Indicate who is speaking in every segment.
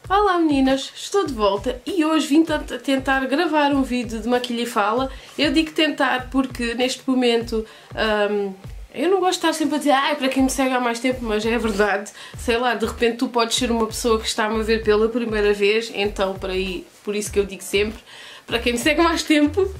Speaker 1: Olá meninas, estou de volta e hoje vim tentar gravar um vídeo de maquilha e fala. Eu digo tentar porque neste momento eu não gosto de estar sempre a dizer para quem me segue há mais tempo, mas é verdade. Sei lá, de repente tu podes ser uma pessoa que está-me a ver pela primeira vez, então por isso que eu digo sempre, para quem me segue há mais tempo,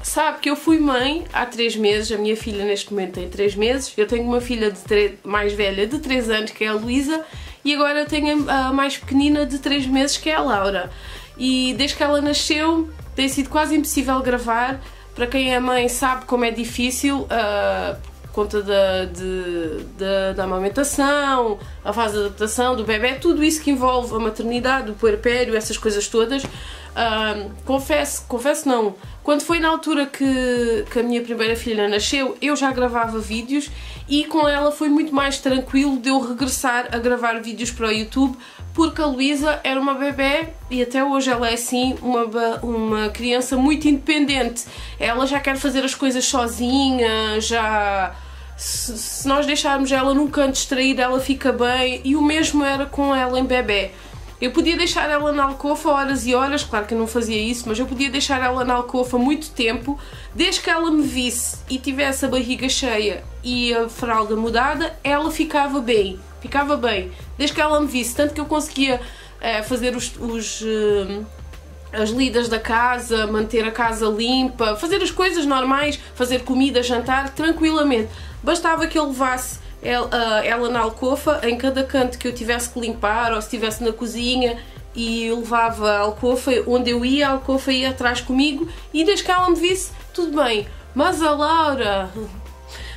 Speaker 1: sabe que eu fui mãe há 3 meses, a minha filha neste momento tem 3 meses, eu tenho uma filha mais velha de 3 anos que é a Luísa, e agora eu tenho a mais pequenina de 3 meses que é a Laura. E desde que ela nasceu tem sido quase impossível gravar. Para quem é mãe sabe como é difícil, por conta da amamentação, a fase de adaptação do bebê, tudo isso que envolve a maternidade, o puerpério, essas coisas todas. Confesso não, quando foi na altura que a minha primeira filha nasceu, eu já gravava vídeos e com ela foi muito mais tranquilo de eu regressar a gravar vídeos para o YouTube, porque a Luísa era uma bebé e até hoje ela é assim, uma criança muito independente. Ela já quer fazer as coisas sozinha, se nós deixarmos ela num canto distraída ela fica bem, e o mesmo era com ela em bebé. Eu podia deixar ela na alcofa horas e horas, claro que eu não fazia isso, mas eu podia deixar ela na alcofa muito tempo, desde que ela me visse e tivesse a barriga cheia e a fralda mudada, ela ficava bem, desde que ela me visse, tanto que eu conseguia fazer as lidas da casa, manter a casa limpa, fazer as coisas normais, fazer comida, jantar, tranquilamente. Bastava que eu levasse ela na alcofa, em cada canto que eu tivesse que limpar, ou se estivesse na cozinha, e eu levava a alcofa, onde eu ia, a alcofa ia atrás comigo, e desde que ela me visse, tudo bem. Mas a Laura,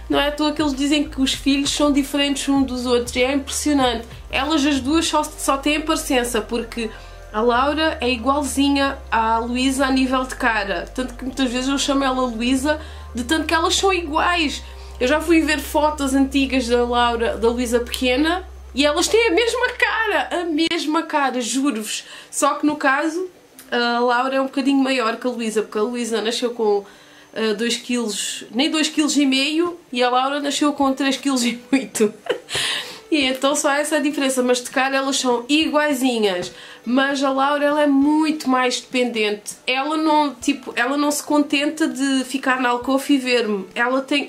Speaker 1: não é à toa que eles dizem que os filhos são diferentes uns dos outros, e é impressionante. Elas as duas só têm parecença, porque a Laura é igualzinha à Luísa a nível de cara, tanto que muitas vezes eu chamo ela Luísa, de tanto que elas são iguais. Eu já fui ver fotos antigas da Luísa pequena e elas têm a mesma cara, juro-vos. Só que no caso, a Laura é um bocadinho maior que a Luísa, porque a Luísa nasceu com 2 kg, nem 2,5 kg, e a Laura nasceu com 3,8 kg. E então só essa a diferença, mas de cara elas são iguaizinhas. Mas a Laura, ela é muito mais dependente. Ela não se contenta de ficar na alcofa e ver-me.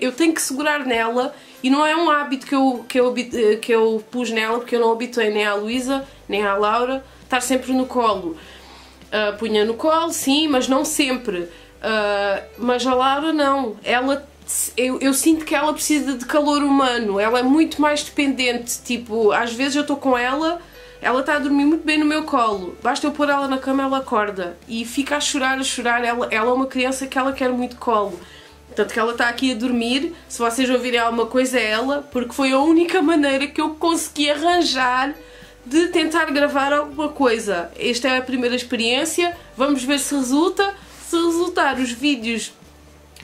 Speaker 1: Eu tenho que segurar nela, e não é um hábito que eu pus nela, porque eu não habituei nem à Luísa, nem à Laura, estar sempre no colo. Punha no colo, sim, mas não sempre. Mas a Laura não. Eu sinto que ela precisa de calor humano, ela é muito mais dependente, tipo, às vezes eu estou com ela está a dormir muito bem no meu colo, basta eu pôr ela na cama, ela acorda e fica a chorar, ela é uma criança que ela quer muito colo, tanto que ela está aqui a dormir. Se vocês ouvirem alguma coisa é ela, porque foi a única maneira que eu consegui arranjar de tentar gravar alguma coisa. Esta é a primeira experiência, vamos ver se resulta. Se resultar, os vídeos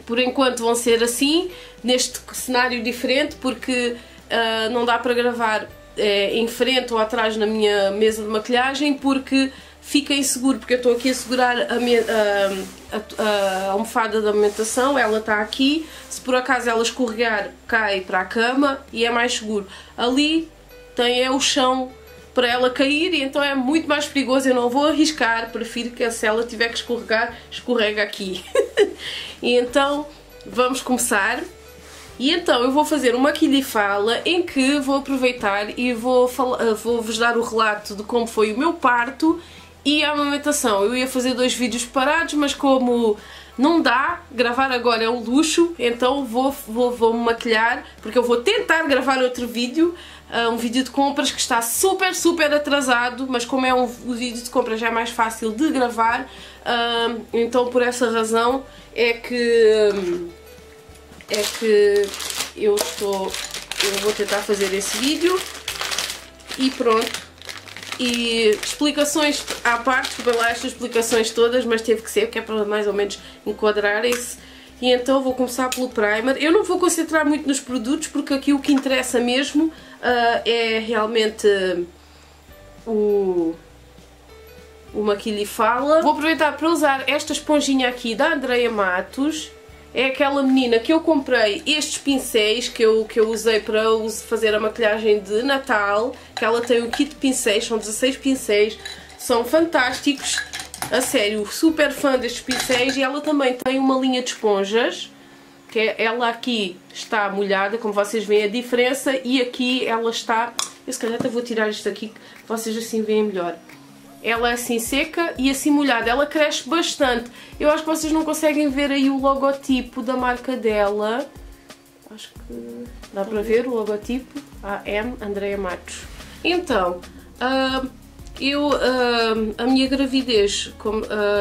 Speaker 1: por enquanto vão ser assim, neste cenário diferente, porque não dá para gravar em frente ou atrás na minha mesa de maquilhagem, porque fica inseguro, porque eu estou aqui a segurar a almofada da amamentação, ela está aqui, se por acaso ela escorregar cai para a cama e é mais seguro. Ali tem o chão para ela cair, e então é muito mais perigoso, eu não vou arriscar, prefiro que se ela tiver que escorregar, escorrega aqui. E então vamos começar. E então eu vou fazer uma maquilha e fala em que vou aproveitar e vou-vos dar o relato de como foi o meu parto e a amamentação. Eu ia fazer 2 vídeos separados, mas como não dá, gravar agora é um luxo, então vou-me maquilhar, porque eu vou tentar gravar outro vídeo, um vídeo de compras que está super atrasado, mas como é um vídeo de compras já é mais fácil de gravar, então por essa razão é que eu vou tentar fazer esse vídeo e pronto. E explicações à parte, desculpa lá estas explicações todas, mas teve que ser, que é para mais ou menos enquadrarem-se. E então vou começar pelo primer. Eu não vou concentrar muito nos produtos, porque aqui o que interessa mesmo é realmente o maquilha e fala. Vou aproveitar para usar esta esponjinha aqui da Andrea Matos. É aquela menina que eu comprei estes pincéis que eu usei para fazer a maquilhagem de Natal, que ela tem um kit de pincéis, são 16 pincéis, são fantásticos, a sério, super fã destes pincéis. E ela também tem uma linha de esponjas, que ela aqui está molhada, como vocês veem a diferença, e aqui ela está, eu se calhar até vou tirar isto aqui, vocês assim veem melhor. Ela é assim seca e assim molhada, ela cresce bastante. Eu acho que vocês não conseguem ver aí o logotipo da marca dela. Acho que dá para ver o logotipo, AM Andrea Matos. Então, a minha gravidez,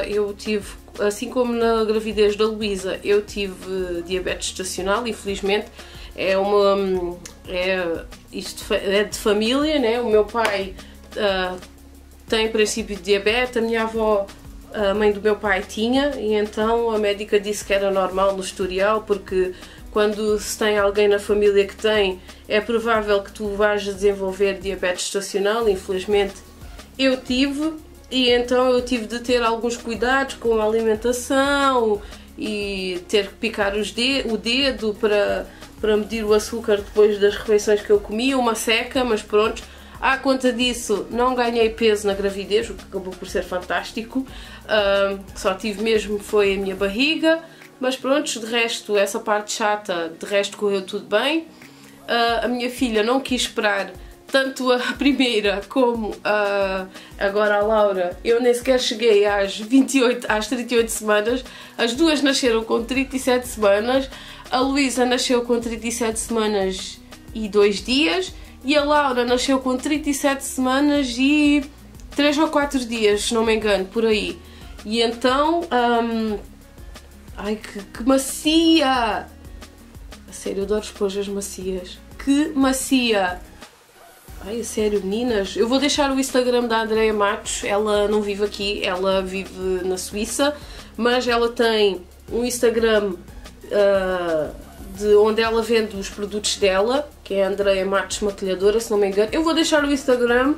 Speaker 1: eu tive, assim como na gravidez da Luísa, eu tive diabetes gestacional, infelizmente. Isto é de família, né? O meu pai tem princípio de diabetes, a minha avó, a mãe do meu pai, tinha, e então a médica disse que era normal no historial, porque quando se tem alguém na família que tem, é provável que tu vais desenvolver diabetes gestacional. Infelizmente eu tive, e então eu tive de ter alguns cuidados com a alimentação e ter que picar o dedo para medir o açúcar depois das refeições que eu comia, uma seca, mas pronto. À conta disso, não ganhei peso na gravidez, o que acabou por ser fantástico. Só tive mesmo foi a minha barriga, mas pronto, de resto, essa parte chata, de resto correu tudo bem. A minha filha não quis esperar tanto a primeira como agora a Laura. Eu nem sequer cheguei às 38 semanas, as duas nasceram com 37 semanas, a Luísa nasceu com 37 semanas e 2 dias, e a Laura nasceu com 37 semanas e 3 ou 4 dias, se não me engano, por aí. E então, ai que macia! A sério, eu adoro esponjas macias. Que macia! Ai, a sério, meninas. Eu vou deixar o Instagram da Andrea Matos. Ela não vive aqui, ela vive na Suíça, mas ela tem um Instagram de onde ela vende os produtos dela, que é a Andrea Matos Maquilhadora, se não me engano. Eu vou deixar o Instagram,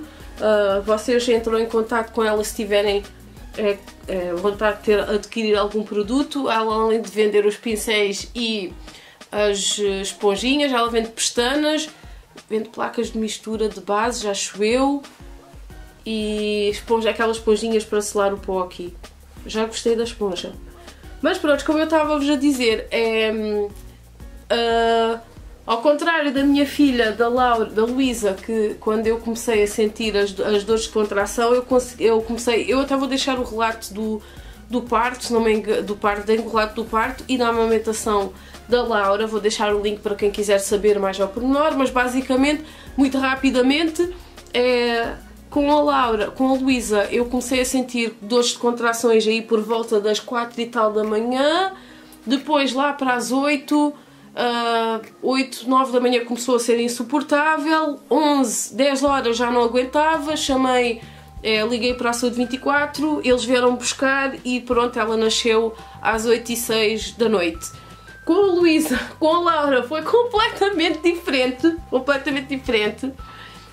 Speaker 1: vocês entram em contato com ela se tiverem vontade de adquirir algum produto. Ela, além de vender os pincéis e as esponjinhas, ela vende pestanas, vende placas de mistura de base, acho eu, e aquelas esponjinhas para selar o pó aqui. Já gostei da esponja. Mas pronto, como eu estava-vos a dizer, ao contrário da minha filha, da Luísa, que quando eu comecei a sentir as dores de contração, eu até vou deixar o relato do parto, se não me engano, o relato do parto e da amamentação da Laura, vou deixar o link para quem quiser saber mais ao pormenor, mas basicamente, muito rapidamente, com a Luísa, eu comecei a sentir dores de contrações aí por volta das 4 e tal da manhã, depois lá para as 8, 9 da manhã começou a ser insuportável, 11, 10 horas já não aguentava, liguei para a Saúde 24, eles vieram buscar e pronto, ela nasceu às 8h06 da noite. Com a Luísa, com a Laura, foi completamente diferente,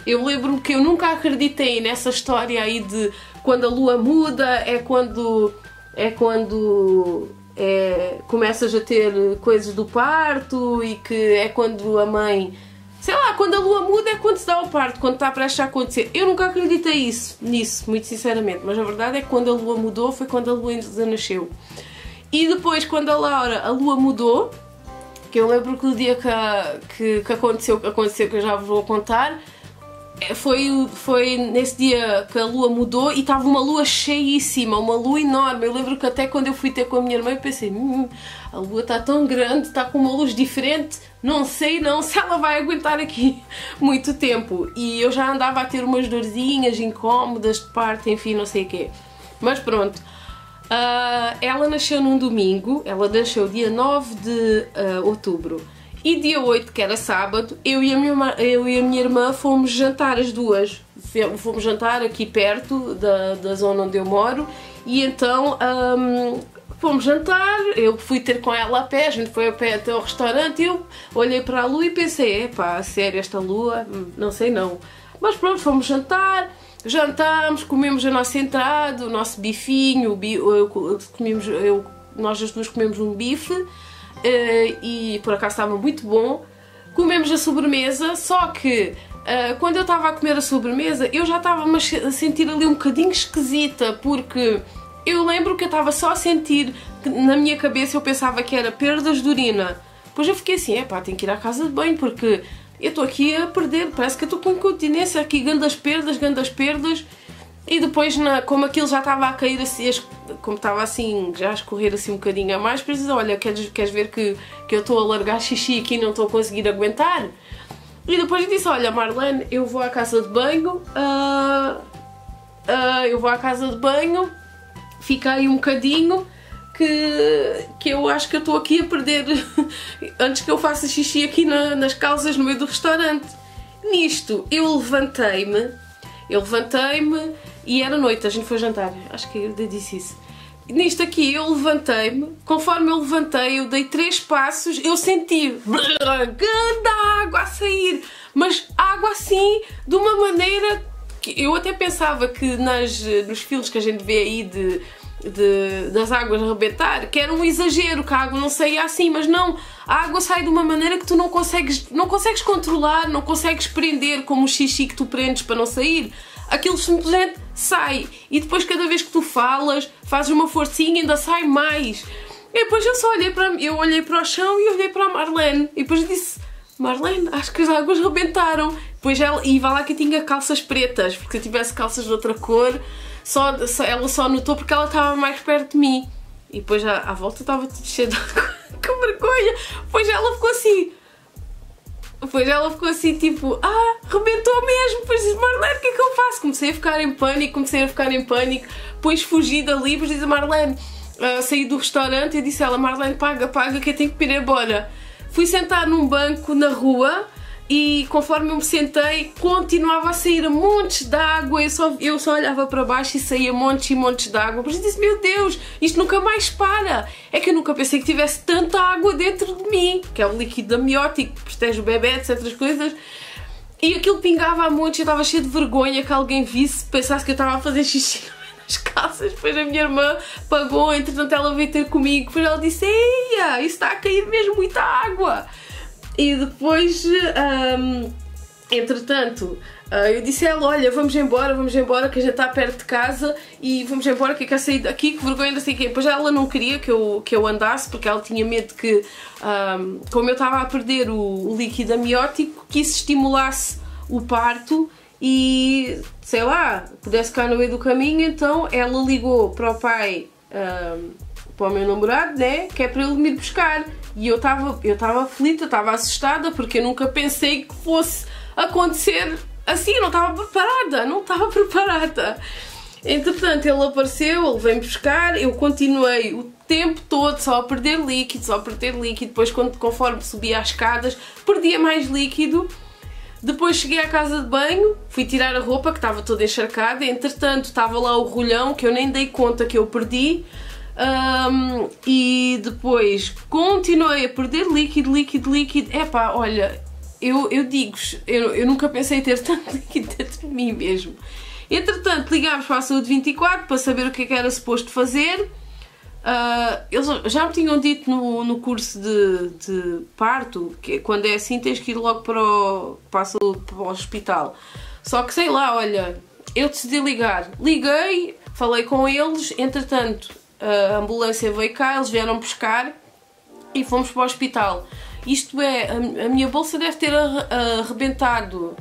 Speaker 1: Eu lembro-me que eu nunca acreditei nessa história aí de quando a lua muda, é quando começas a ter coisas do parto, e que é quando a mãe, sei lá, quando a lua muda é quando se dá o parto, quando está prestes a acontecer. Eu nunca acreditei nisso, muito sinceramente, mas a verdade é que quando a lua mudou foi quando a Luísa nasceu. E depois, quando a lua mudou, que eu lembro que o dia que aconteceu, que eu já vos vou contar, foi nesse dia que a lua mudou e estava uma lua cheíssima, uma lua enorme. Eu lembro que até quando eu fui ter com a minha irmã eu pensei, a lua está tão grande, está com uma luz diferente, não sei se ela vai aguentar aqui muito tempo. E eu já andava a ter umas dorzinhas incómodas de parto, enfim, não sei o quê. Mas pronto. Ela nasceu num domingo, ela nasceu dia 9 de outubro. E dia 8, que era sábado, eu e a minha irmã fomos jantar, as duas. Fomos jantar aqui perto da zona onde eu moro. E então fomos jantar, eu fui ter com ela a pé, a gente foi a pé até ao restaurante. Eu olhei para a lua e pensei, epá, sério, esta lua, não sei não. Mas pronto, fomos jantar. Jantámos, comemos a nossa entrada, o nosso bifinho, nós as duas comemos um bife e por acaso estava muito bom. Comemos a sobremesa, só que quando eu estava a comer a sobremesa, eu já estava a sentir ali um bocadinho esquisita, porque eu lembro que eu estava só a sentir, que na minha cabeça eu pensava que era perdas de urina. Depois eu fiquei assim, epá, tenho que ir à casa de banho, porque eu estou aqui a perder, parece que eu estou com incontinência aqui, grandes perdas. E depois, como aquilo já estava a cair assim, como estava assim, já a escorrer assim um bocadinho a mais, depois disse, olha, queres ver que eu estou a largar xixi aqui e não estou a conseguir aguentar? E depois eu disse, olha Marlene, eu vou à casa de banho, fica aí um bocadinho, que eu acho que eu estou aqui a perder, antes que eu faça xixi aqui nas calças no meio do restaurante. Nisto, eu levantei-me e era noite, a gente foi jantar, acho que eu disse isso. Nisto aqui, eu levantei-me, conforme eu levantei, eu dei 3 passos, eu senti grande água a sair, mas água assim, de uma maneira que eu até pensava que nos filmes que a gente vê aí das águas a arrebentar, que era um exagero, que a água não saía assim, mas não, a água sai de uma maneira que tu não consegues controlar, não consegues prender, como o xixi que tu prendes para não sair. Aquilo simplesmente sai, e depois cada vez que tu falas, fazes uma forcinha, ainda sai mais. E depois eu só olhei para o chão e olhei para a Marlene, e depois disse, Marlene, acho que as águas rebentaram. Depois e vai lá que eu tinha calças pretas, porque se eu tivesse calças de outra cor, ela só notou porque ela estava mais perto de mim. E depois à volta estava tudo cheio de água, com vergonha. Depois ela ficou assim, tipo, rebentou mesmo. Depois disse, Marlene, o que é que eu faço? Comecei a ficar em pânico, depois fugi dali, depois disse a Marlene, saí do restaurante e disse ela, Marlene, paga, que eu tenho que ir embora. Fui sentar num banco na rua e conforme eu me sentei, continuava a sair montes de água, eu só olhava para baixo e saía montes e montes de água. Depois eu disse, meu Deus, isto nunca mais para. É que eu nunca pensei que tivesse tanta água dentro de mim, que é o líquido amniótico, que protege o bebê, etc. coisas. E aquilo pingava a montes, eu estava cheia de vergonha que alguém visse, pensasse que eu estava a fazer xixi nas calças. Depois a minha irmã pagou, entretanto ela veio ter comigo, depois ela disse, eia, isso está a cair mesmo muita água. E depois, entretanto, eu disse a ela, olha, vamos embora, que a gente está perto de casa e vamos embora, que eu quero sair daqui, que vergonha, não sei o quê. Depois ela não queria que eu andasse, porque ela tinha medo que, como eu estava a perder o líquido amniótico, que isso estimulasse o parto e, sei lá, pudesse ficar no meio do caminho. Então ela ligou para o pai, para o meu namorado, né, que é para ele me ir buscar. E eu estava aflita, estava assustada, porque eu nunca pensei que fosse acontecer assim, eu não estava preparada. Entretanto, ele apareceu, ele veio-me buscar, eu continuei o tempo todo só a perder líquido, depois conforme subia as escadas, perdia mais líquido. Depois cheguei à casa de banho, fui tirar a roupa que estava toda encharcada, entretanto estava lá o rolhão que eu nem dei conta que eu perdi. E depois continuei a perder líquido. Epá, olha, eu digo-vos, eu nunca pensei ter tanto líquido dentro de mim mesmo. Entretanto, ligámos para a Saúde 24 para saber o que é que era suposto fazer. Eles já me tinham dito no curso de parto que quando é assim tens que ir logo para o hospital. Só que sei lá, olha, eu decidi ligar. Liguei, falei com eles, entretanto a ambulância veio cá, eles vieram buscar e fomos para o hospital. Isto é, a minha bolsa deve ter arrebentado,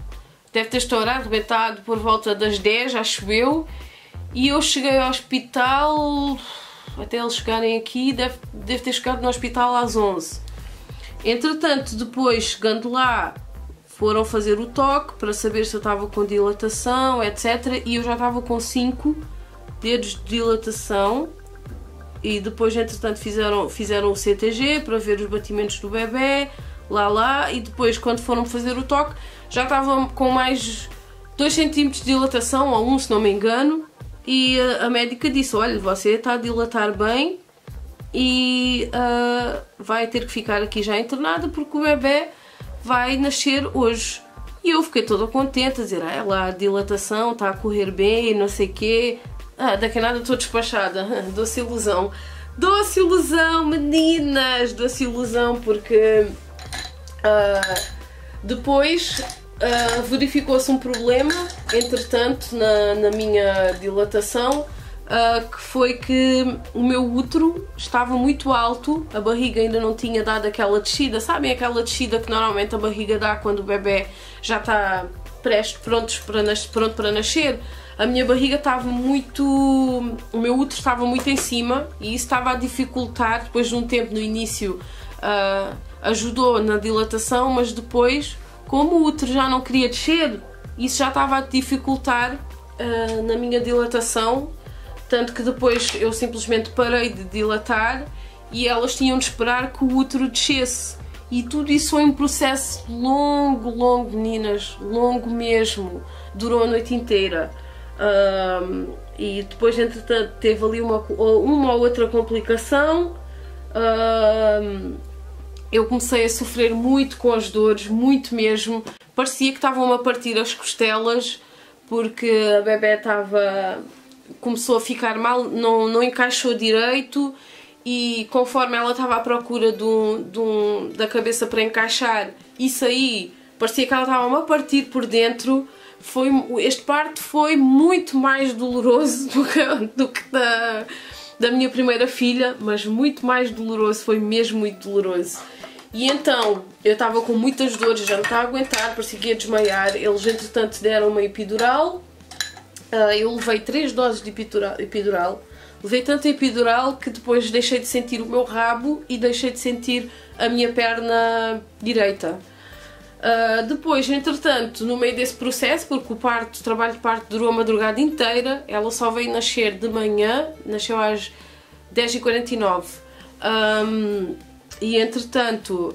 Speaker 1: deve ter estourado, arrebentado por volta das 10, acho eu. E eu cheguei ao hospital, até eles chegarem aqui, deve ter chegado no hospital às 11. Entretanto, depois, chegando lá, foram fazer o toque para saber se eu estava com dilatação, etc. E eu já estava com 5 dedos de dilatação. E depois, entretanto, fizeram o CTG para ver os batimentos do bebê, e depois, quando foram fazer o toque, já estava com mais 2 cm de dilatação, ou 1, se não me engano, e a médica disse, olha, você está a dilatar bem e vai ter que ficar aqui já internada porque o bebê vai nascer hoje. E eu fiquei toda contente, a dizer, lá a dilatação está a correr bem e não sei o quê. Daqui a nada estou despachada, doce ilusão, meninas, doce ilusão, porque depois verificou-se um problema, entretanto, na minha dilatação, que foi que o meu útero estava muito alto, a barriga ainda não tinha dado aquela descida, sabem aquela descida que normalmente a barriga dá quando o bebê já está pronto para nascer? A minha barriga estava muito... o meu útero estava muito em cima e isso estava a dificultar, depois de um tempo no início ajudou na dilatação, mas depois, como o útero já não queria descer, isso já estava a dificultar na minha dilatação, tanto que depois eu simplesmente parei de dilatar e elas tinham de esperar que o útero descesse. E tudo isso foi um processo longo, meninas, longo mesmo, durou a noite inteira. E depois, entretanto, teve ali uma ou outra complicação. Eu comecei a sofrer muito com as dores, muito mesmo. Parecia que estavam a partir as costelas, porque a bebé começou a ficar mal, não encaixou direito, e conforme ela estava à procura da cabeça para encaixar, isso aí parecia que ela estava a partir por dentro. Este parto foi muito mais doloroso do que da minha primeira filha, mas muito mais doloroso, foi mesmo muito doloroso. E então, eu estava com muitas dores, já não estava a aguentar, parecia que ia desmaiar. Eles, entretanto, deram uma epidural. Eu levei 3 doses de epidural. Levei tanta epidural que depois deixei de sentir o meu rabo e deixei de sentir a minha perna direita. Depois, entretanto, no meio desse processo, porque o trabalho de parto durou a madrugada inteira, ela só veio nascer de manhã, nasceu às 10h49. E entretanto,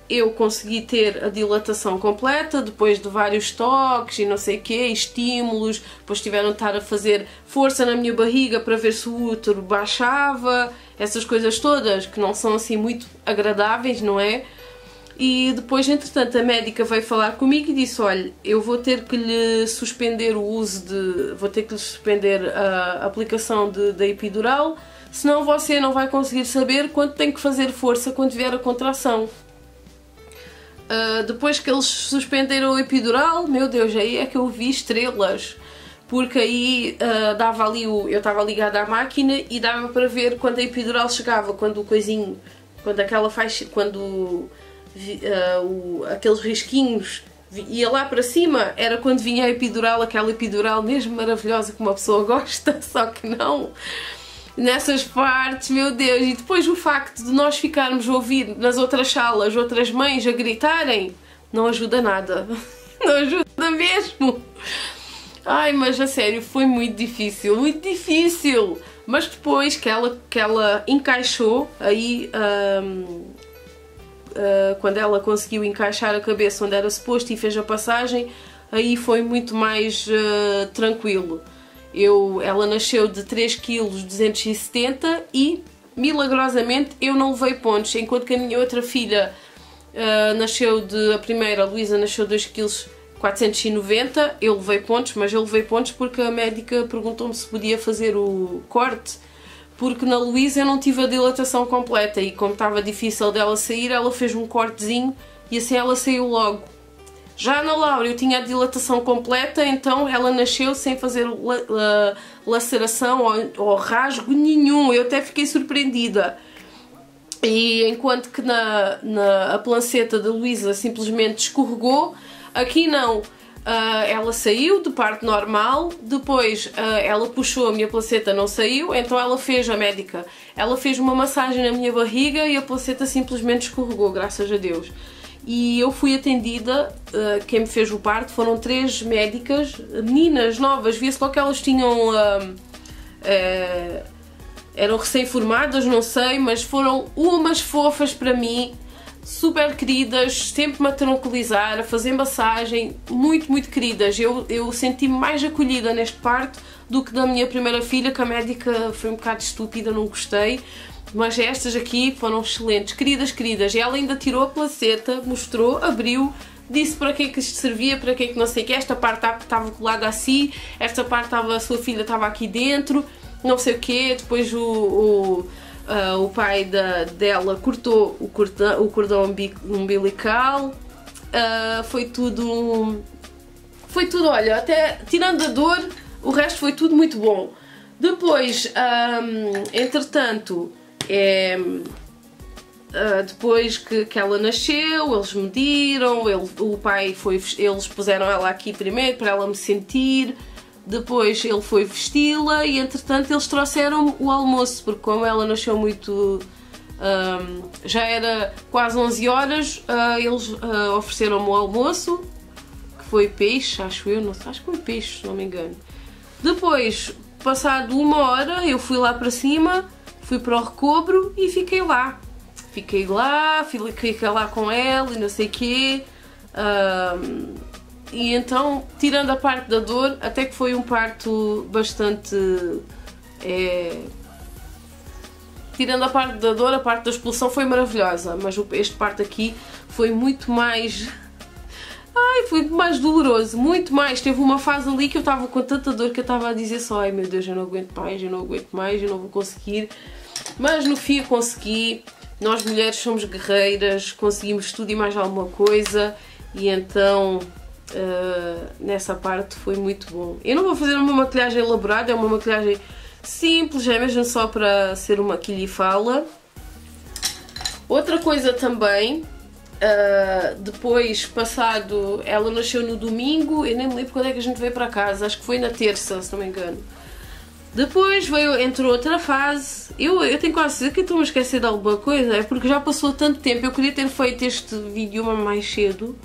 Speaker 1: eu consegui ter a dilatação completa, depois de vários toques e não sei o quê, estímulos, depois tiveram de estar a fazer força na minha barriga para ver se o útero baixava, essas coisas todas, que não são assim muito agradáveis, não é? E depois, entretanto, a médica veio falar comigo e disse: olha, eu vou ter que lhe suspender vou ter que lhe suspender a aplicação da epidural, senão você não vai conseguir saber quanto tem que fazer força quando tiver a contração. Depois que eles suspenderam a epidural, meu Deus, aí é que eu vi estrelas, porque aí eu estava ligada à máquina e dava para ver quando a epidural chegava, quando aqueles risquinhos ia lá para cima, era quando vinha a epidural, aquela epidural mesmo maravilhosa que uma pessoa gosta, só que não. Nessas partes, meu Deus, e depois o facto de nós ficarmos a ouvir nas outras salas outras mães a gritarem, não ajuda nada, não ajuda mesmo. Ai, mas a sério, foi muito difícil, mas depois que ela encaixou, aí quando ela conseguiu encaixar a cabeça onde era suposto e fez a passagem, aí foi muito mais tranquilo. Ela nasceu de 3,270 kg e, milagrosamente, eu não levei pontos, enquanto que a minha outra filha a primeira, a Luísa, nasceu de 2,490 kg, eu levei pontos, mas eu levei pontos porque a médica perguntou-me se podia fazer o corte, porque na Luísa eu não tive a dilatação completa e como estava difícil dela sair, ela fez um cortezinho e assim ela saiu logo. Já na Laura eu tinha a dilatação completa, então ela nasceu sem fazer laceração ou rasgo nenhum. Eu até fiquei surpreendida. E enquanto que a placenta da Luísa simplesmente escorregou, aqui não. Ela saiu de parto normal, depois ela puxou, a minha placenta não saiu, então ela fez uma massagem na minha barriga e a placenta simplesmente escorregou, graças a Deus. E eu fui atendida, quem me fez o parto foram 3 médicas, meninas novas, via-se logo que elas tinham, eram recém-formadas, não sei, mas foram umas fofas para mim, super queridas, sempre me a tranquilizar, a fazer massagem, muito queridas. Eu senti-me mais acolhida neste parto do que da minha primeira filha, que a médica foi um bocado estúpida, não gostei. Mas estas aqui foram excelentes, queridas. E ela ainda tirou a placenta, mostrou, abriu, disse para que é que isto servia, para que é que não sei o que. Esta parte estava colada assim, esta parte a sua filha estava aqui dentro, não sei o que. Depois o pai dela cortou o cordão umbilical. foi tudo, olha, até tirando a dor, o resto foi tudo muito bom. Depois, entretanto, depois que ela nasceu, eles mediram, o pai eles puseram ela aqui primeiro para ela me sentir, depois ele foi vesti-la e entretanto eles trouxeram o almoço, porque como ela nasceu muito, já era quase 11 horas, eles ofereceram-me o almoço, que foi peixe, acho eu, não sei, acho que foi peixe, se não me engano. Depois, passado 1 hora, eu fui lá para cima, fui para o recobro e fiquei lá. Fiquei lá com ela e não sei o quê. E então, tirando a parte da dor, até que foi um parto bastante... tirando a parte da dor, a parte da expulsão foi maravilhosa. Mas este parto aqui foi muito mais... foi mais doloroso, muito mais. Teve uma fase ali que eu estava com tanta dor que eu estava a dizer só: ai meu Deus, eu não aguento mais, eu não aguento mais, eu não vou conseguir. Mas no fim eu consegui. Nós mulheres somos guerreiras, conseguimos tudo e mais alguma coisa. E então, nessa parte foi muito bom. Eu não vou fazer uma maquilhagem elaborada, é uma maquilhagem simples, é mesmo só para ser uma quilha e fala. Outra coisa também... depois, passado, ela nasceu no domingo, eu nem me lembro quando é que a gente veio para casa, acho que foi na terça, se não me engano. Depois entrou outra fase. Eu tenho quase certeza que estou a esquecer de alguma coisa, é porque já passou tanto tempo. Eu queria ter feito este vídeo mais cedo,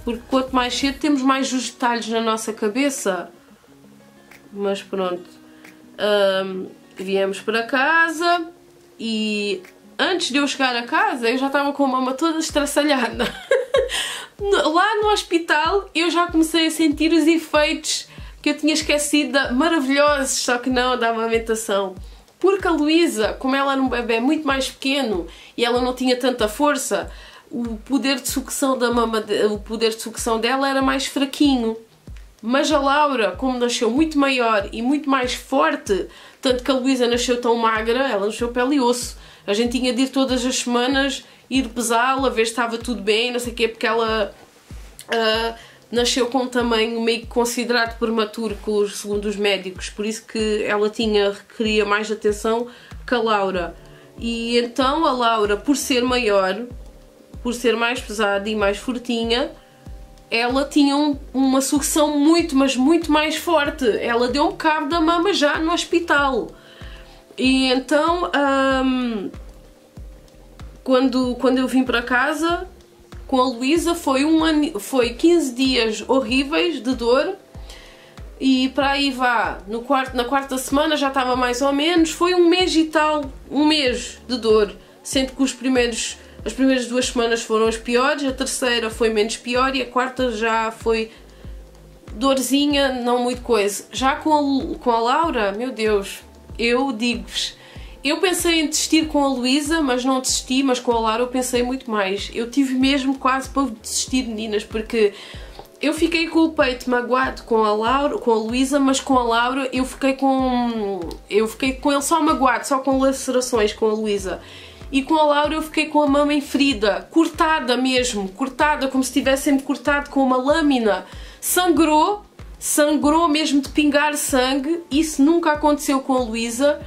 Speaker 1: porque quanto mais cedo temos mais os detalhes na nossa cabeça. Mas pronto, viemos para casa e... antes de eu chegar a casa, eu já estava com a mama toda estraçalhada. Lá no hospital, eu já comecei a sentir os efeitos que eu tinha esquecido, maravilhosos, só que não, da amamentação. Porque a Luísa, como ela era um bebê muito mais pequeno e ela não tinha tanta força, o poder de sucção da mama, o poder de sucção dela era mais fraquinho. Mas a Laura, como nasceu muito maior e muito mais forte, tanto que a Luísa nasceu tão magra, ela nasceu pele e osso. A gente tinha de ir todas as semanas, ir pesá-la, ver se estava tudo bem, não sei o quê, porque ela nasceu com um tamanho meio que considerado prematuro, segundo os médicos, por isso que ela requeria mais atenção que a Laura. E então a Laura, por ser maior, por ser mais pesada e mais fortinha, ela tinha uma sucção muito, mas muito mais forte. Ela deu-me cabo da mama já no hospital. E então, quando eu vim para casa com a Luísa, foi 15 dias horríveis de dor. E para aí na quarta semana já estava mais ou menos, foi 1 mês e tal, 1 mês de dor. Sendo que as primeiras 2 semanas foram as piores, a terceira foi menos pior e a quarta já foi dorzinha, não muito coisa. Já com a Laura, meu Deus... eu digo-vos, eu pensei em desistir com a Luísa, mas não desisti, mas com a Laura eu pensei muito mais. Eu tive mesmo quase para desistir, meninas, porque eu fiquei com o peito magoado com a Luísa, mas com a Laura eu fiquei com ele só magoado, só com lacerações com a Luísa. E com a Laura eu fiquei com a mama ferida, cortada mesmo, cortada, como se tivessem-me cortado com uma lâmina. Sangrou mesmo de pingar sangue. Isso nunca aconteceu com a Luísa.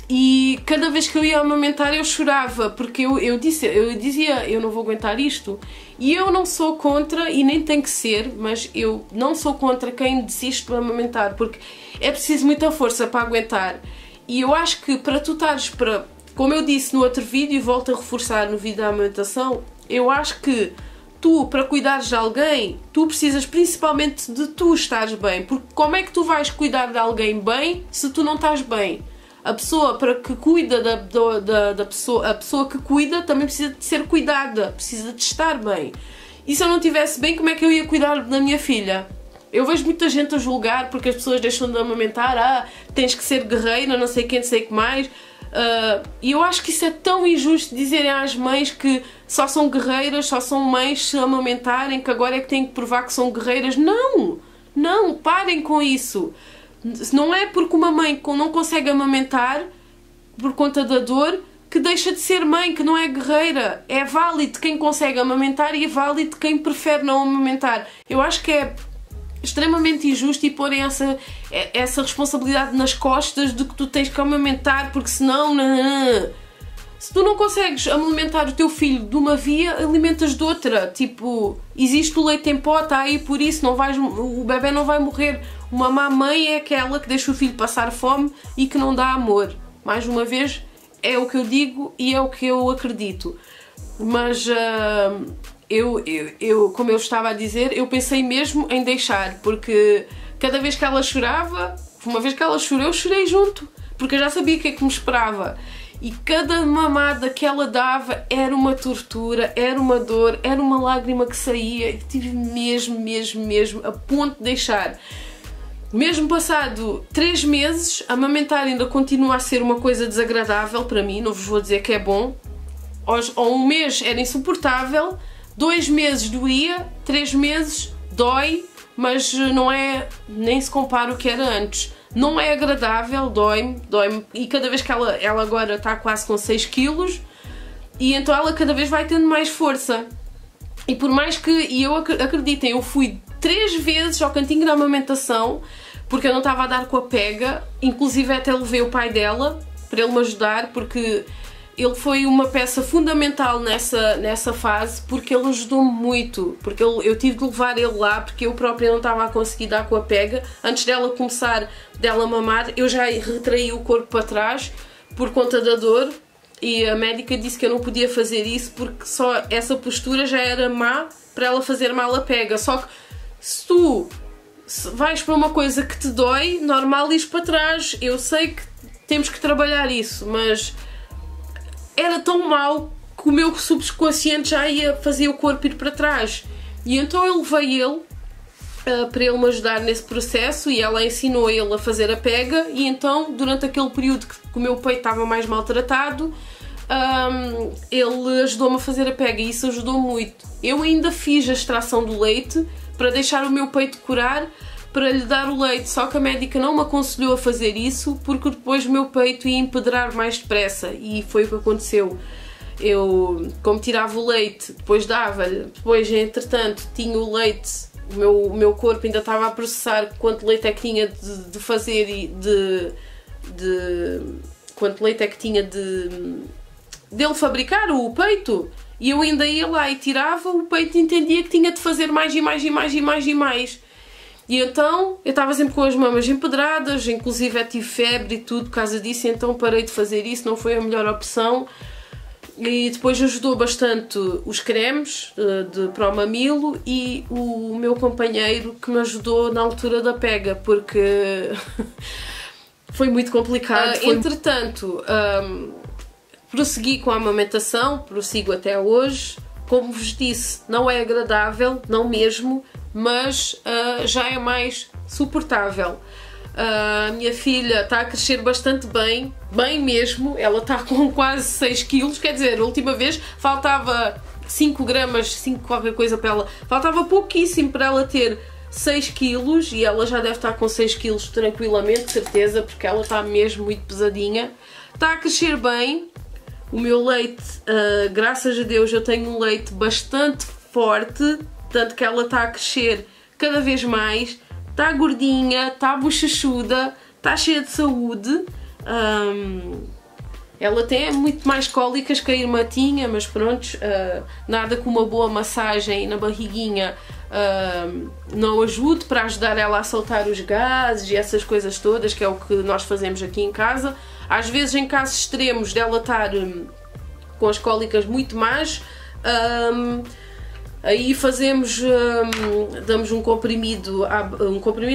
Speaker 1: E cada vez que eu ia amamentar eu chorava, porque eu dizia, eu não vou aguentar isto. E eu não sou contra, e nem tem que ser, mas eu não sou contra quem desiste de amamentar, porque é preciso muita força para aguentar. E eu acho que para tu estares, como eu disse no outro vídeo e volto a reforçar no vídeo da amamentação, eu acho que tu, para cuidares de alguém, tu precisas principalmente de tu estares bem, porque como é que tu vais cuidar de alguém bem se tu não estás bem? A pessoa que cuida da pessoa, a pessoa que cuida também precisa de ser cuidada, precisa de estar bem. E se eu não estivesse bem, como é que eu ia cuidar da minha filha? Eu vejo muita gente a julgar porque as pessoas deixam de amamentar, tens que ser guerreira, não sei quem, não sei o que mais. E eu acho que isso é tão injusto dizerem às mães que só são guerreiras, só são mães se amamentarem, que agora é que têm que provar que são guerreiras. Não! Não, parem com isso. Não é porque uma mãe não consegue amamentar por conta da dor que deixa de ser mãe, que não é guerreira. É válido quem consegue amamentar e é válido quem prefere não amamentar. Eu acho que é extremamente injusto e porem essa responsabilidade nas costas de que tu tens que amamentar, porque senão... Se tu não consegues alimentar o teu filho de uma via, alimentas de outra. Tipo, existe o leite em pó, está aí por isso, o bebê não vai morrer. Uma má mãe é aquela que deixa o filho passar fome e que não dá amor. Mais uma vez, é o que eu digo e é o que eu acredito. Mas como eu estava a dizer, eu pensei mesmo em deixar, porque cada vez que ela chorava, uma vez que ela chorou, eu chorei junto, porque eu já sabia o que é que me esperava. E cada mamada que ela dava era uma tortura, era uma dor, era uma lágrima que saía e tive mesmo a ponto de deixar. Mesmo passado 3 meses, amamentar ainda continua a ser uma coisa desagradável para mim, não vos vou dizer que é bom. Ou 1 mês era insuportável, 2 meses doía, 3 meses dói, mas não é, nem se compara o que era antes. Não é agradável, dói-me, e cada vez que ela agora está quase com 6 quilos, e então ela cada vez vai tendo mais força. E por mais que, e eu acreditem, eu fui 3 vezes ao cantinho da amamentação, porque eu não estava a dar com a pega, inclusive até levei o pai dela, para ele me ajudar, porque ele foi uma peça fundamental nessa fase, porque ele ajudou-me muito, porque eu tive de levar ele lá, porque eu própria não estava a conseguir dar com a pega. Antes dela mamar, eu já retraí o corpo para trás, por conta da dor, e a médica disse que eu não podia fazer isso, porque só essa postura já era má para ela fazer mal a pega. Só que se tu vais para uma coisa que te dói, normal ires para trás. Eu sei que temos que trabalhar isso, mas era tão mau que o meu subconsciente já ia fazer o corpo ir para trás. E então eu levei ele para ele me ajudar nesse processo, e ela ensinou ele a fazer a pega, e então durante aquele período que o meu peito estava mais maltratado, ele ajudou-me a fazer a pega e isso ajudou muito. Eu ainda fiz a extração do leite para deixar o meu peito curar, para lhe dar o leite, só que a médica não me aconselhou a fazer isso, porque depois o meu peito ia empedrar mais depressa, e foi o que aconteceu. Eu, como tirava o leite, depois dava-lhe, depois entretanto tinha o leite, o meu corpo ainda estava a processar quanto leite é que tinha de fazer e quanto leite é que tinha dele fabricar o peito, e eu ainda ia lá e tirava, o peito entendia que tinha de fazer mais e mais e mais e mais e mais. E então eu estava sempre com as mamas empedradas, inclusive tive febre e tudo por causa disso, então parei de fazer isso, não foi a melhor opção. E depois ajudou bastante os cremes para o mamilo e o meu companheiro que me ajudou na altura da pega, porque foi muito complicado. Entretanto, prossegui com a amamentação, prossigo até hoje. Como vos disse, não é agradável, não mesmo, mas já é mais suportável. A minha filha está a crescer bastante bem, bem mesmo, ela está com quase 6 quilos, quer dizer, a última vez faltava 5 gramas, 5 qualquer coisa para ela, faltava pouquíssimo para ela ter 6 quilos, e ela já deve estar com 6 quilos tranquilamente, certeza, porque ela está mesmo muito pesadinha. Está a crescer bem, o meu leite, graças a Deus, eu tenho um leite bastante forte, tanto que ela está a crescer cada vez mais. Está gordinha, está bochechuda, está cheia de saúde. Ela tem muito mais cólicas que a irmã tinha, mas pronto, nada com uma boa massagem na barriguinha não ajude para ajudar ela a soltar os gases e essas coisas todas, que é o que nós fazemos aqui em casa. Às vezes, em casos extremos dela estar com as cólicas muito más, aí fazemos, damos um comprimido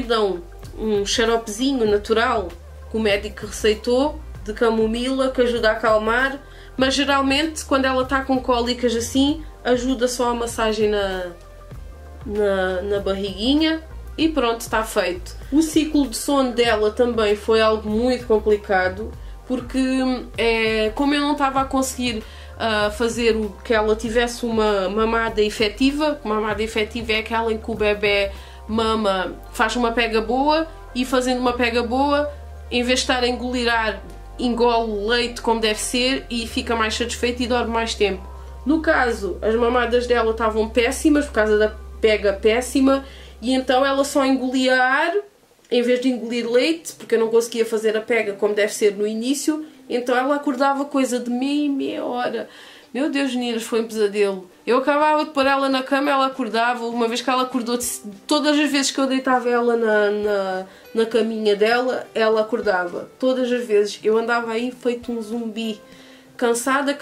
Speaker 1: não, um xaropezinho natural que o médico receitou, de camomila, que ajuda a acalmar, mas geralmente quando ela está com cólicas assim, ajuda só a massagem na barriguinha e pronto, está feito. O ciclo de sono dela também foi algo muito complicado, porque como eu não estava a conseguir fazer o que ela tivesse uma mamada efetiva. Mamada efetiva é aquela em que o bebê faz uma pega boa, e fazendo uma pega boa, em vez de estar a engolir ar engole o leite como deve ser e fica mais satisfeita e dorme mais tempo. No caso, as mamadas dela estavam péssimas por causa da pega péssima e então ela só engolia ar em vez de engolir leite, porque eu não conseguia fazer a pega como deve ser no início, então ela acordava coisa de meia hora. Meu Deus, meninas, foi um pesadelo. Eu acabava de pôr ela na cama, ela acordava. Uma vez que ela acordou, todas as vezes que eu deitava ela na caminha dela, ela acordava. Todas as vezes. Eu andava aí feito um zumbi. Cansada,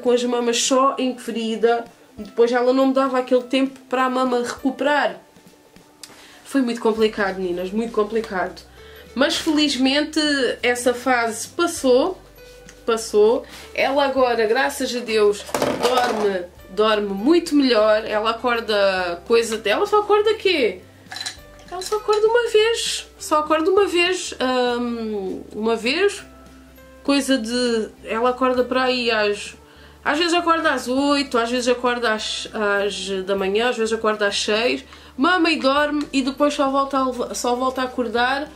Speaker 1: com as mamas só em ferida. E depois ela não me dava aquele tempo para a mama recuperar. Foi muito complicado, meninas, muito complicado. Mas felizmente essa fase passou. Ela agora, graças a Deus, dorme muito melhor. Ela acorda coisa dela, só acorda quê? Ela só acorda uma vez. Só acorda uma vez. Coisa de... Ela acorda para aí às vezes acorda às 8, às vezes acorda às da manhã, às vezes acorda às 6. Mama e dorme e depois só volta a acordar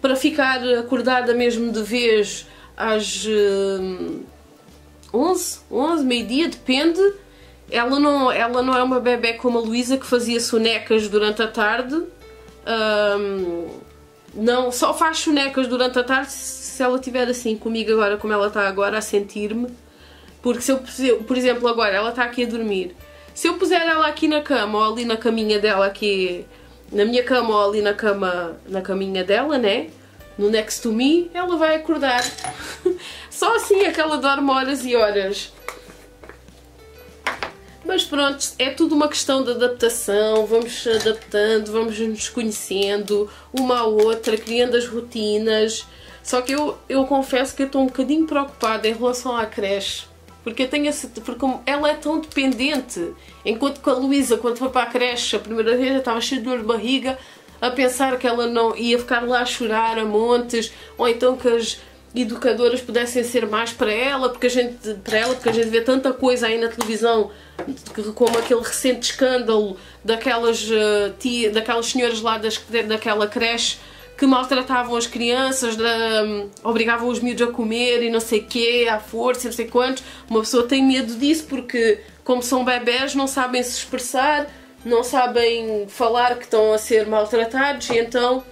Speaker 1: para ficar acordada mesmo de vez às 11, meio-dia, depende. Ela não é uma bebé como a Luísa que fazia sonecas durante a tarde. Não, só faz sonecas durante a tarde se ela estiver assim comigo agora, como ela está agora, a sentir-me. Porque se eu, por exemplo, agora ela está aqui a dormir. Se eu puser ela aqui na cama ou ali na caminha dela, aqui na minha cama ou ali na caminha dela, né? No next to me, ela vai acordar. Só assim é que ela dorme horas e horas. Mas pronto, é tudo uma questão de adaptação, vamos adaptando, vamos nos conhecendo uma à outra, criando as rotinas. Só que eu confesso que eu estou um bocadinho preocupada em relação à creche. Porque ela é tão dependente. Enquanto que a Luísa, quando foi para a creche a primeira vez, eu estava cheia de dor de barriga, a pensar que ela não ia ficar lá a chorar a montes, ou então que as educadoras pudessem ser mais para ela, porque a gente vê tanta coisa aí na televisão, como aquele recente escândalo daquelas senhoras lá daquela creche que maltratavam as crianças, obrigavam os miúdos a comer e não sei o quê, à força, não sei quantos. Uma pessoa tem medo disso porque, como são bebés, não sabem se expressar, não sabem falar que estão a ser maltratados, e então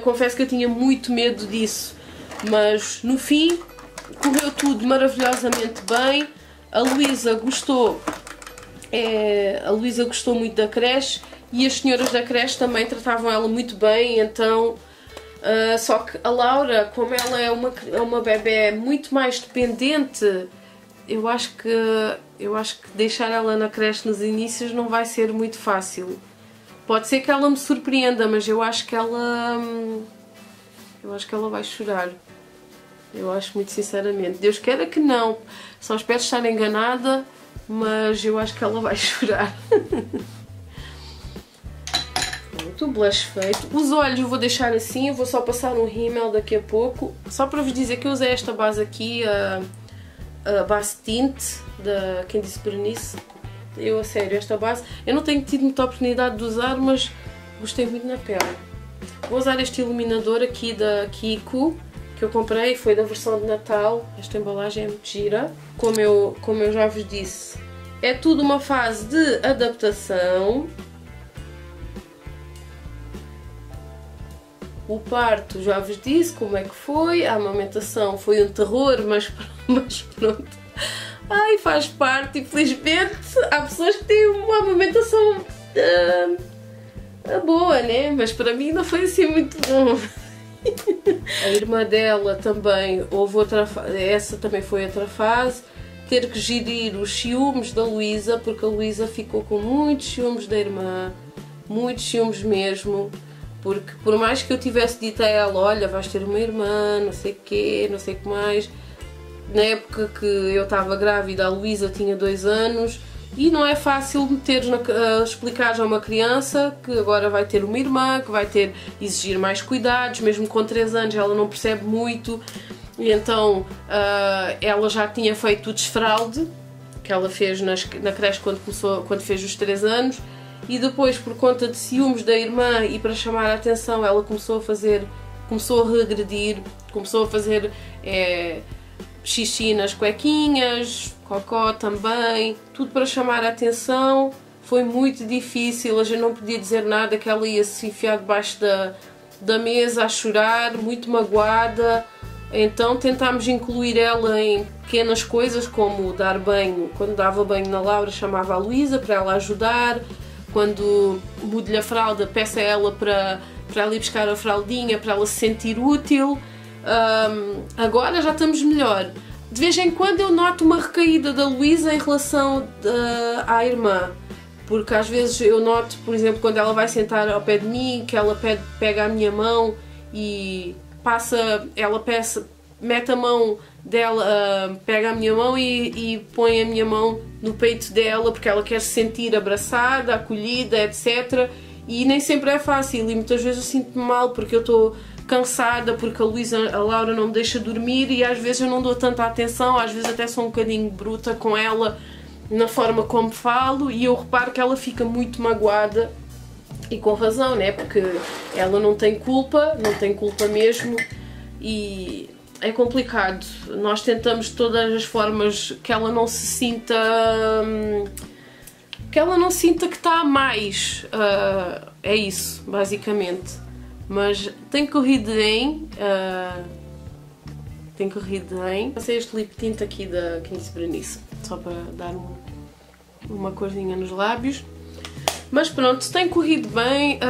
Speaker 1: confesso que eu tinha muito medo disso. Mas no fim correu tudo maravilhosamente bem. A Luísa gostou muito da creche e as senhoras da creche também tratavam ela muito bem. Então só que a Laura, como ela é uma bebé muito mais dependente, eu acho que deixar ela na creche nos inícios não vai ser muito fácil. Pode ser que ela me surpreenda, mas eu acho que ela vai chorar. Eu acho, muito sinceramente. Deus queira que não. Só espero estar enganada, mas eu acho que ela vai chorar. Pronto, o blush feito. Os olhos eu vou deixar assim, eu vou só passar um rímel daqui a pouco. Só para vos dizer que eu usei esta base aqui, a base tint da Candice Berenice. Eu, a sério, esta base, eu não tenho tido muita oportunidade de usar, mas gostei muito na pele. Vou usar este iluminador aqui da Kiko, que eu comprei, foi da versão de Natal. Esta embalagem é muito gira. Como eu já vos disse, é tudo uma fase de adaptação. O parto já vos disse como é que foi, a amamentação foi um terror, mas pronto. Ai, faz parte, infelizmente há pessoas que têm uma amamentação boa, né? Mas para mim não foi assim muito bom. A irmã dela também, essa também foi outra fase, ter que gerir os ciúmes da Luísa, porque a Luísa ficou com muitos ciúmes da irmã, muitos ciúmes mesmo, porque por mais que eu tivesse dito a ela, olha, vais ter uma irmã, não sei o quê, não sei o que mais, na época que eu estava grávida a Luísa tinha 2 anos, e não é fácil explicar a uma criança que agora vai ter uma irmã, que vai exigir mais cuidados, mesmo com 3 anos ela não percebe muito, e então ela já tinha feito o desfralde, que ela fez na creche quando fez os 3 anos, e depois, por conta de ciúmes da irmã e para chamar a atenção, ela começou começou a regredir, começou a fazer xixi nas cuequinhas, cocó também, tudo para chamar a atenção. Foi muito difícil, a gente não podia dizer nada, que ela ia se enfiar debaixo da mesa a chorar, muito magoada. Então tentámos incluir ela em pequenas coisas, como dar banho. Quando dava banho na Laura, chamava a Luísa para ela ajudar. Quando mudo-lhe a fralda, peço a ela para ela ir buscar a fraldinha, para ela se sentir útil. Agora já estamos melhor. De vez em quando eu noto uma recaída da Luísa em relação à irmã. Porque às vezes eu noto, por exemplo, quando ela vai sentar ao pé de mim, que ela pega a minha mão e mete a mão dela, pega a minha mão e põe a minha mão no peito dela, porque ela quer se sentir abraçada, acolhida, etc. E nem sempre é fácil, e muitas vezes eu sinto-me mal porque eu estou cansada, porque a Laura não me deixa dormir, e às vezes eu não dou tanta atenção, às vezes até sou um bocadinho bruta com ela na forma como falo, e eu reparo que ela fica muito magoada, e com razão, né? Porque ela não tem culpa mesmo, e é complicado. Nós tentamos de todas as formas que ela não se sinta que está a mais. É isso, basicamente. Mas tem corrido bem. Tem corrido bem. Passei este lip tint aqui da 15 Berenice, só para dar uma corzinha nos lábios. Mas pronto, tem corrido bem.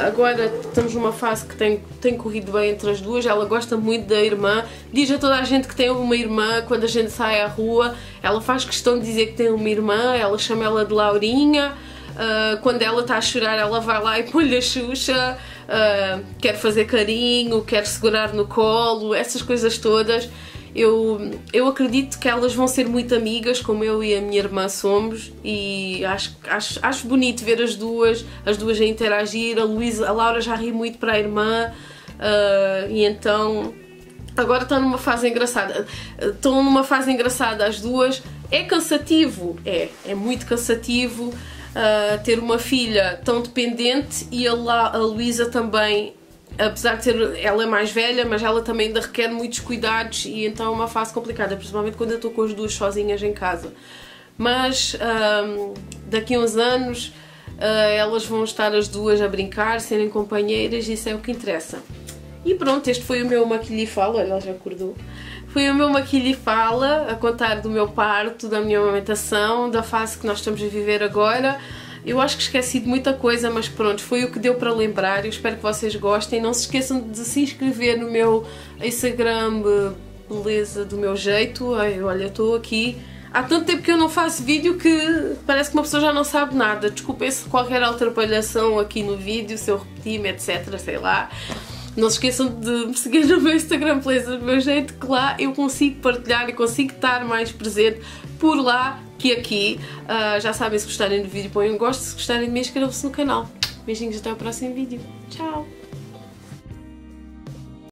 Speaker 1: Agora estamos numa fase que tem corrido bem entre as duas. Ela gosta muito da irmã. Diz a toda a gente que tem uma irmã quando a gente sai à rua. Ela faz questão de dizer que tem uma irmã. Ela chama ela de Laurinha. Quando ela está a chorar, ela vai lá e põe-lhe a Xuxa. Quer fazer carinho, quer segurar no colo, essas coisas todas. Eu acredito que elas vão ser muito amigas, como eu e a minha irmã somos, e acho bonito ver as duas a interagir. A Laura já ri muito para a irmã, e então agora estão numa fase engraçada. Estão numa fase engraçada as duas. É cansativo, é muito cansativo ter uma filha tão dependente, e a Luísa também. Apesar de ela é mais velha, mas ela também ainda requer muitos cuidados, e então é uma fase complicada, principalmente quando eu estou com as duas sozinhas em casa. Mas daqui a uns anos elas vão estar as duas a brincar, serem companheiras, e isso é o que interessa. E pronto, este foi o meu Maquilha e Fala. Olha, ela já acordou. Foi o meu Maquilha e Fala, a contar do meu parto, da minha amamentação, da fase que nós estamos a viver agora. Eu acho que esqueci de muita coisa, mas pronto, foi o que deu para lembrar. Eu espero que vocês gostem. Não se esqueçam de se inscrever no meu Instagram, Beleza do Meu Jeito. Ai, olha, eu estou aqui. Há tanto tempo que eu não faço vídeo que parece que uma pessoa já não sabe nada. Desculpem se qualquer atrapalhação aqui no vídeo, se eu repetir-me, etc, sei lá. Não se esqueçam de me seguir no meu Instagram, Beleza do Meu Jeito, que lá eu consigo partilhar e consigo estar mais presente por lá que aqui. Já sabem, se gostarem do vídeo, põem um gosto. Se gostarem de mim, inscrevam-se no canal. Beijinhos, até o próximo vídeo. Tchau!